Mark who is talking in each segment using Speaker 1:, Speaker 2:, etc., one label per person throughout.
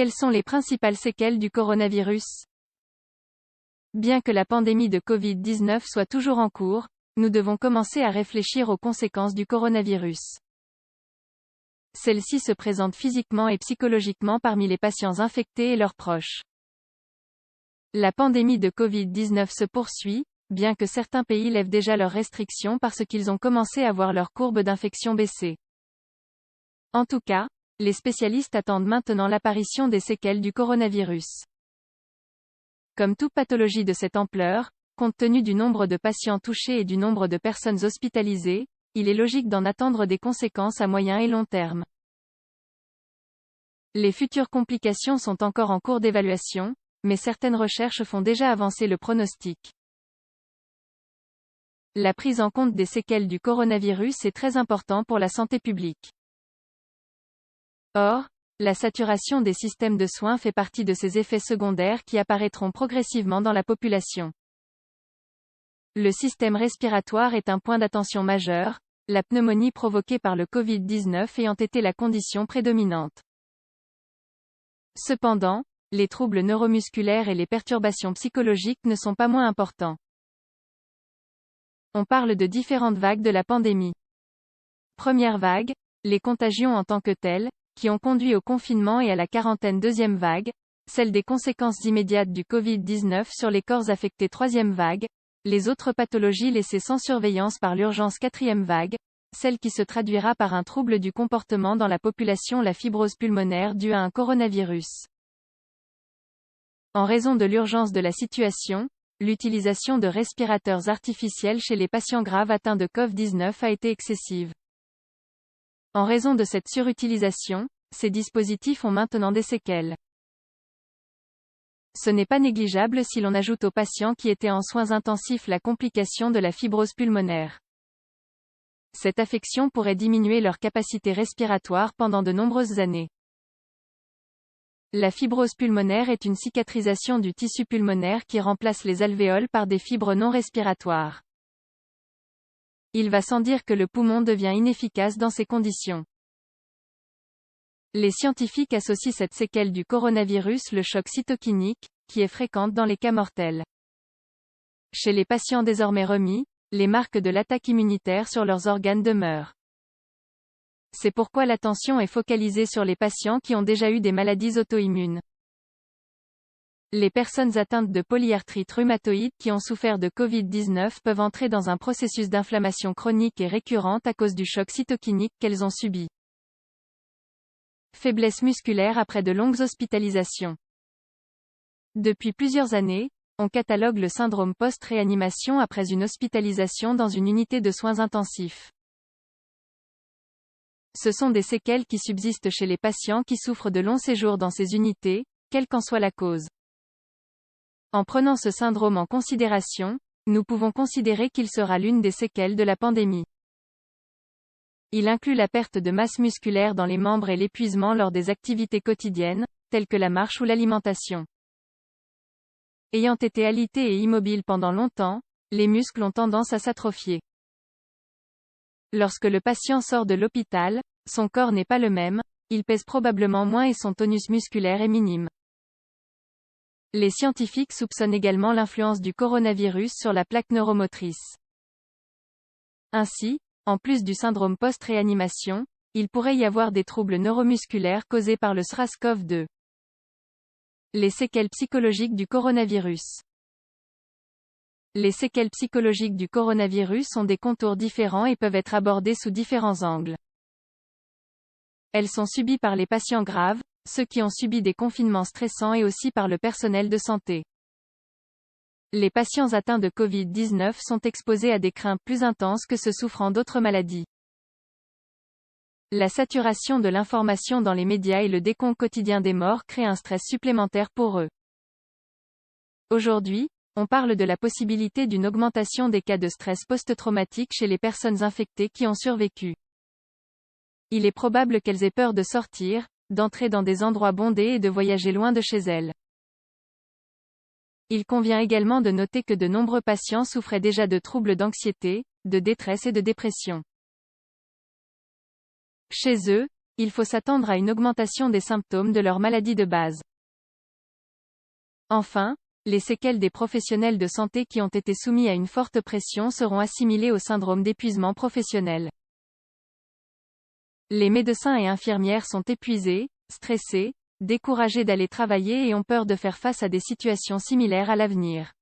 Speaker 1: Quelles sont les principales séquelles du coronavirus? Bien que la pandémie de Covid-19 soit toujours en cours, nous devons commencer à réfléchir aux conséquences du coronavirus. Celles-ci se présentent physiquement et psychologiquement parmi les patients infectés et leurs proches. La pandémie de Covid-19 se poursuit, bien que certains pays lèvent déjà leurs restrictions parce qu'ils ont commencé à voir leur courbe d'infection baisser. En tout cas, les spécialistes attendent maintenant l'apparition des séquelles du coronavirus. Comme toute pathologie de cette ampleur, compte tenu du nombre de patients touchés et du nombre de personnes hospitalisées, il est logique d'en attendre des conséquences à moyen et long terme. Les futures complications sont encore en cours d'évaluation, mais certaines recherches font déjà avancer le pronostic. La prise en compte des séquelles du coronavirus est très importante pour la santé publique. Or, la saturation des systèmes de soins fait partie de ces effets secondaires qui apparaîtront progressivement dans la population. Le système respiratoire est un point d'attention majeur, la pneumonie provoquée par le Covid-19 ayant été la condition prédominante. Cependant, les troubles neuromusculaires et les perturbations psychologiques ne sont pas moins importants. On parle de différentes vagues de la pandémie. Première vague, les contagions en tant que telles, qui ont conduit au confinement et à la quarantaine. Deuxième vague, celle des conséquences immédiates du Covid-19 sur les corps affectés. Troisième vague, les autres pathologies laissées sans surveillance par l'urgence. Quatrième vague, celle qui se traduira par un trouble du comportement dans la population. La fibrose pulmonaire due à un coronavirus. En raison de l'urgence de la situation, l'utilisation de respirateurs artificiels chez les patients graves atteints de Covid-19 a été excessive. En raison de cette surutilisation, ces dispositifs ont maintenant des séquelles. Ce n'est pas négligeable si l'on ajoute aux patients qui étaient en soins intensifs la complication de la fibrose pulmonaire. Cette affection pourrait diminuer leur capacité respiratoire pendant de nombreuses années. La fibrose pulmonaire est une cicatrisation du tissu pulmonaire qui remplace les alvéoles par des fibres non respiratoires. Il va sans dire que le poumon devient inefficace dans ces conditions. Les scientifiques associent cette séquelle du coronavirus le choc cytokinique, qui est fréquente dans les cas mortels. Chez les patients désormais remis, les marques de l'attaque immunitaire sur leurs organes demeurent. C'est pourquoi l'attention est focalisée sur les patients qui ont déjà eu des maladies auto-immunes. Les personnes atteintes de polyarthrite rhumatoïde qui ont souffert de Covid-19 peuvent entrer dans un processus d'inflammation chronique et récurrente à cause du choc cytokinique qu'elles ont subi. Faiblesse musculaire après de longues hospitalisations. Depuis plusieurs années, on catalogue le syndrome post-réanimation après une hospitalisation dans une unité de soins intensifs. Ce sont des séquelles qui subsistent chez les patients qui souffrent de longs séjours dans ces unités, quelle qu'en soit la cause. En prenant ce syndrome en considération, nous pouvons considérer qu'il sera l'une des séquelles de la pandémie. Il inclut la perte de masse musculaire dans les membres et l'épuisement lors des activités quotidiennes, telles que la marche ou l'alimentation. Ayant été alités et immobiles pendant longtemps, les muscles ont tendance à s'atrophier. Lorsque le patient sort de l'hôpital, son corps n'est pas le même, il pèse probablement moins et son tonus musculaire est minime. Les scientifiques soupçonnent également l'influence du coronavirus sur la plaque neuromotrice. Ainsi, en plus du syndrome post-réanimation, il pourrait y avoir des troubles neuromusculaires causés par le SRAS-CoV-2. Les séquelles psychologiques du coronavirus. Les séquelles psychologiques du coronavirus ont des contours différents et peuvent être abordées sous différents angles. Elles sont subies par les patients graves, ceux qui ont subi des confinements stressants et aussi par le personnel de santé. Les patients atteints de Covid-19 sont exposés à des craintes plus intenses que ceux souffrant d'autres maladies. La saturation de l'information dans les médias et le décompte quotidien des morts créent un stress supplémentaire pour eux. Aujourd'hui, on parle de la possibilité d'une augmentation des cas de stress post-traumatique chez les personnes infectées qui ont survécu. Il est probable qu'elles aient peur de sortir, d'entrer dans des endroits bondés et de voyager loin de chez elles. Il convient également de noter que de nombreux patients souffraient déjà de troubles d'anxiété, de détresse et de dépression. Chez eux, il faut s'attendre à une augmentation des symptômes de leur maladie de base. Enfin, les séquelles des professionnels de santé qui ont été soumis à une forte pression seront assimilées au syndrome d'épuisement professionnel. Les médecins et infirmières sont épuisés, stressés, découragés d'aller travailler et ont peur de faire face à des situations similaires à l'avenir.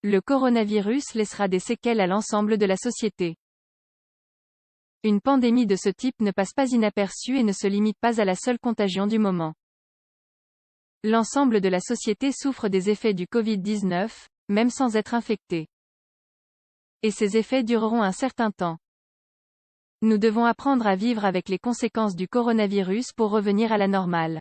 Speaker 1: Le coronavirus laissera des séquelles à l'ensemble de la société. Une pandémie de ce type ne passe pas inaperçue et ne se limite pas à la seule contagion du moment. L'ensemble de la société souffre des effets du Covid-19, même sans être infecté. Et ces effets dureront un certain temps. Nous devons apprendre à vivre avec les conséquences du coronavirus pour revenir à la normale.